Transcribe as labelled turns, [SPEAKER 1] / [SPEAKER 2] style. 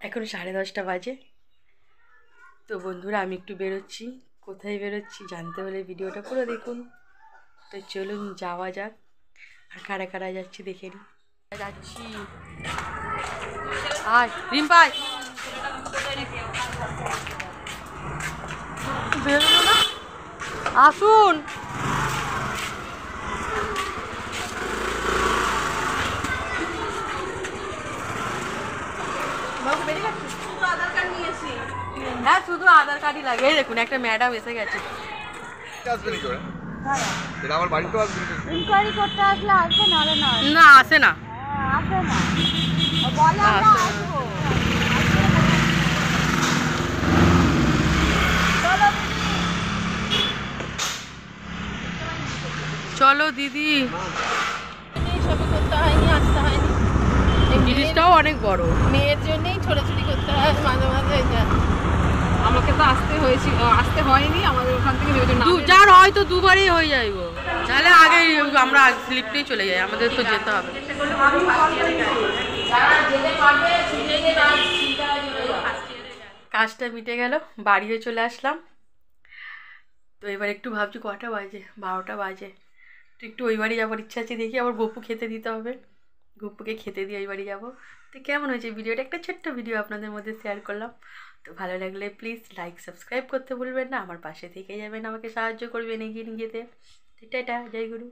[SPEAKER 1] এখন 10:30 বাজে। তো বন্ধুরা আমি একটু বেরোচ্ছি, কোথায় বেরোচ্ছি জানতে হলে ভিডিওটা পুরো দেখুন। তো চলুন যাওয়া যাক, আর কারা কারা যাচ্ছি দেখে নিই। যাচ্ছি আয় রিম্পাই, বেরোনো না, আসুন। হ্যাঁ শুধু আধার কার্ডই লাগে। এই দেখুন একটা ম্যাডাম এসে গেছে।
[SPEAKER 2] আমার বাড়িতে আসবে,
[SPEAKER 3] ইনকোয়ারি করতে আসলে আসবে, নাহলে না।
[SPEAKER 1] না আসে না,
[SPEAKER 3] আসে না, বলে আমরা আসবো।
[SPEAKER 1] চলো দিদি।
[SPEAKER 3] ছবি করতে হয়নি, আসতে হয়নি।
[SPEAKER 1] জিনিসটাও অনেক বড়,
[SPEAKER 3] মেয়ের জন্যই ছোটাছুটি করতে হয় মাঝে মাঝে। আমাকে তো আসতে হয়নি, আমাদের ওখান থেকে
[SPEAKER 1] যার হয়তো দুবারই হয়ে যায় গো। তাহলে আগে আমরা স্লিপটাই চলে যাই, আমাদের তো যেতে হবে। কাজটা মিটে গেল, বাড়ি হয়ে চলে আসলাম। তো এবার একটু ভাবছি কটা বাজে, 12টা বাজে। তো একটু ওই বাড়ি যাবার ইচ্ছা আছে, দেখি আবার গপু খেতে দিতে হবে, গপুকে খেতে দিয়ে ওই বাড়ি যাবো। তো কেমন হয়েছে ভিডিওটা, একটা ছোট্ট ভিডিও আপনাদের মধ্যে শেয়ার করলাম। তো ভালো লাগলে প্লিজ লাইক সাবস্ক্রাইব করতে ভুলবেন না, আমার পাশে থেকে যাবেন, আমাকে সাহায্য করবেন এগিয়ে নিয়ে যেতে। টাটা, জয় গুরু।